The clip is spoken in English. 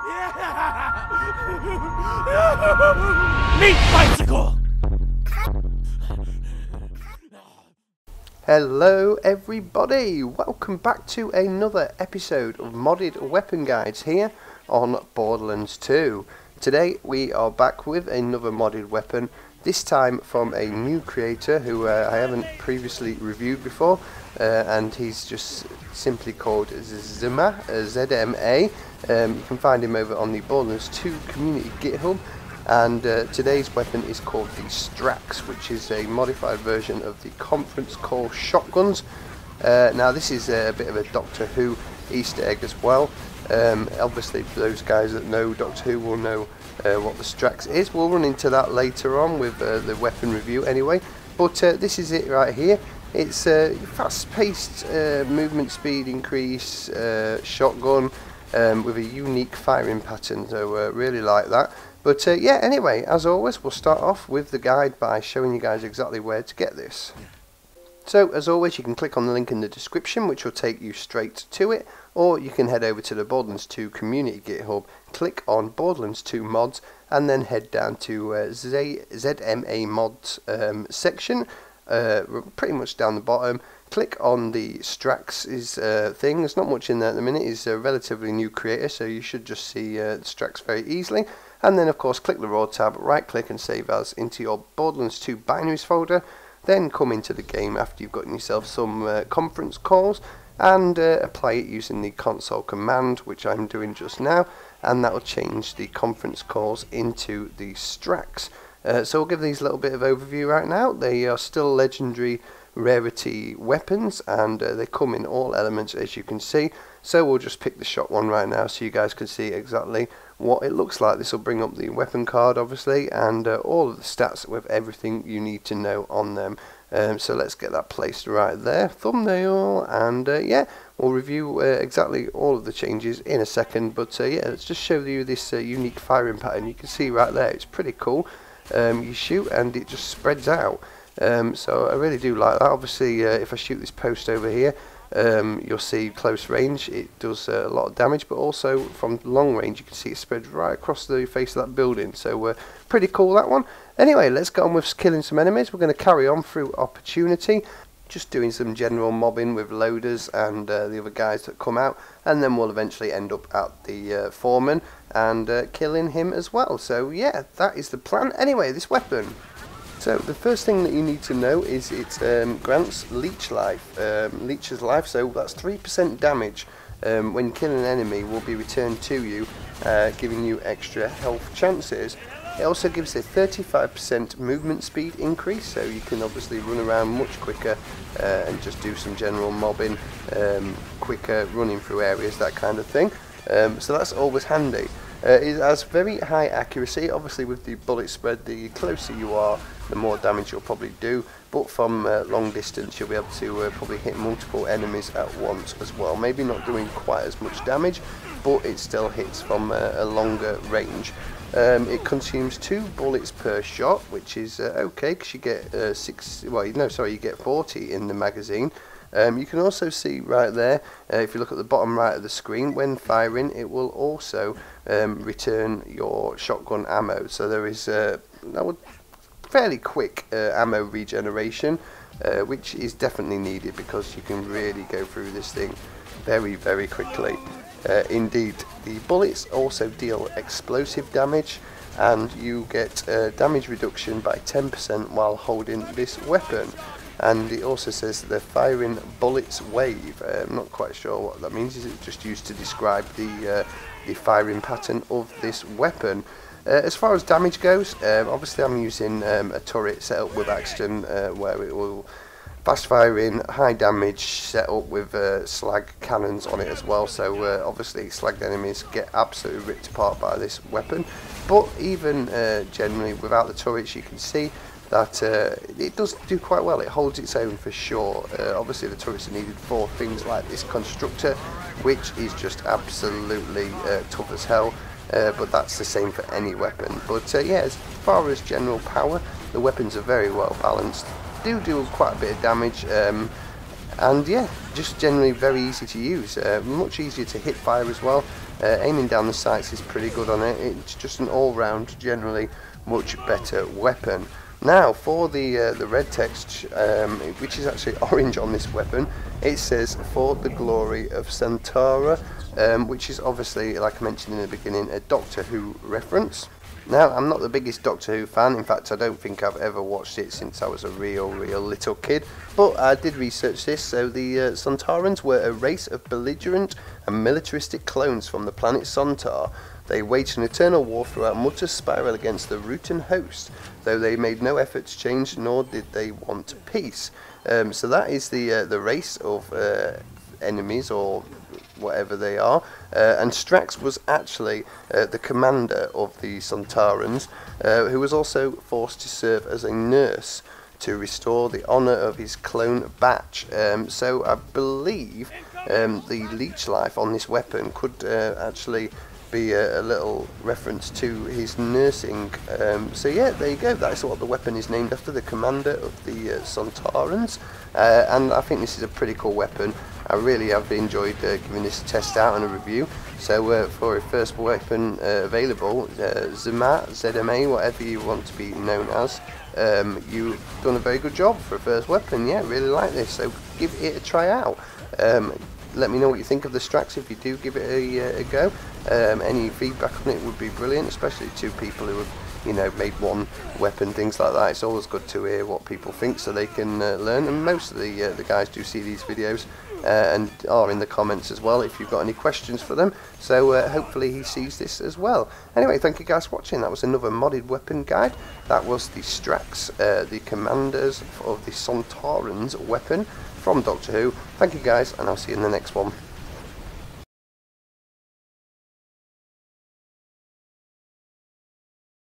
Meat bicycle! Hello everybody, welcome back to another episode of Modded Weapon Guides here on Borderlands 2. Today we are back with another modded weapon, this time from a new creator who I haven't previously reviewed before, and he's just simply called Zma, Z-M-A. You can find him over on the Borderlands 2 community GitHub. And today's weapon is called the Strax, which is a modified version of the conference call shotguns. Now this is a bit of a Doctor Who Easter egg as well. Obviously those guys that know Doctor Who will know what the Strax is. We'll run into that later on with the weapon review anyway. But this is it right here. It's a fast-paced movement speed increase shotgun with a unique firing pattern, so really like that. But yeah, anyway, as always, we'll start off with the guide by showing you guys exactly where to get this. So, as always, you can click on the link in the description, which will take you straight to it, or you can head over to the Borderlands 2 community GitHub, click on Borderlands 2 mods, and then head down to ZMA mods section, pretty much down the bottom. Click on the Strax thing. There's not much in there at the minute. He's a relatively new creator, so you should just see Strax very easily. And then, of course, click the Raw tab, right-click and save as into your Borderlands 2 binaries folder. Then come into the game after you've gotten yourself some conference calls and apply it using the console command, which I'm doing just now, and that will change the conference calls into the Strax. So we'll give these a little bit of overview right now. They are still legendary rarity weapons, and they come in all elements, as you can see. So we'll just pick the shotgun right now so you guys can see exactly what it looks like. This will bring up the weapon card obviously, and all of the stats with everything you need to know on them. So let's get that placed right there, thumbnail, and yeah, we'll review exactly all of the changes in a second. But yeah, let's just show you this unique firing pattern. You can see right there, it's pretty cool. You shoot and it just spreads out. So I really do like that. Obviously if I shoot this post over here, you'll see close range it does a lot of damage, but also from long range you can see it spreads right across the face of that building. So pretty cool, that one. Anyway, let's get on with killing some enemies. We're going to carry on through opportunity, just doing some general mobbing with loaders and the other guys that come out, and then we'll eventually end up at the foreman and killing him as well. So yeah, that is the plan. Anyway, this weapon. So the first thing that you need to know is it grants leech's life, so that's 3% damage when killing an enemy will be returned to you, giving you extra health chances. It also gives a 35% movement speed increase, so you can obviously run around much quicker and just do some general mobbing, quicker running through areas, that kind of thing. So that's always handy. It has very high accuracy. Obviously with the bullet spread, the closer you are, the more damage you'll probably do, but from long distance you'll be able to probably hit multiple enemies at once as well. Maybe not doing quite as much damage, but it still hits from a longer range. It consumes 2 bullets per shot, which is okay, because you get you get 40 in the magazine. You can also see right there, if you look at the bottom right of the screen, when firing it will also return your shotgun ammo. So there is fairly quick ammo regeneration, which is definitely needed because you can really go through this thing very, very quickly. Indeed, the bullets also deal explosive damage, and you get damage reduction by 10% while holding this weapon. And it also says the firing bullets wave. I'm not quite sure what that means. Is it just used to describe the firing pattern of this weapon? As far as damage goes, obviously I'm using a turret set up with Axton, where it will fast firing, high damage set up with slag cannons on it as well. So obviously slagged enemies get absolutely ripped apart by this weapon. But even generally without the turrets, you can see that it does do quite well. It holds its own for sure. Obviously the turrets are needed for things like this constructor, which is just absolutely tough as hell, but that's the same for any weapon. But yeah, as far as general power, the weapons are very well balanced, do quite a bit of damage. and yeah, just generally very easy to use, much easier to hit fire as well. Aiming down the sights is pretty good on it. It's just an all-round, generally much better weapon. Now for the red text, which is actually orange on this weapon, it says "For the glory of Sontoran," which is obviously, like I mentioned in the beginning, a Doctor Who reference. Now, I'm not the biggest Doctor Who fan. In fact, I don't think I've ever watched it since I was a real little kid. But I did research this. So the Sontorans were a race of belligerent and militaristic clones from the planet Sontar. They waged an eternal war throughout Mutter's spiral against the Rutan host, though they made no effort to change, nor did they want peace. So that is the race of enemies, or whatever they are, and Strax was actually the commander of the Sontorans, who was also forced to serve as a nurse to restore the honour of his clone batch. So I believe the leech life on this weapon could actually be a little reference to his nursing. So yeah, there you go, that's what the weapon is named after, the commander of the Sontorans. And I think this is a pretty cool weapon. I really have enjoyed giving this a test out and a review. So for a first weapon available, ZMA, whatever you want to be known as, you've done a very good job for a first weapon. Yeah, really like this, so give it a try out. Let me know what you think of the Strax if you do give it a go. Any feedback on it would be brilliant, especially to people who have, you know, made one weapon, things like that. It's always good to hear what people think so they can learn, and most of the guys do see these videos and are in the comments as well if you've got any questions for them. So hopefully he sees this as well. Anyway, thank you guys for watching. That was another modded weapon guide. That was the Strax, the commanders of the Sontorans weapon from Doctor Who. Thank you guys, and I'll see you in the next one.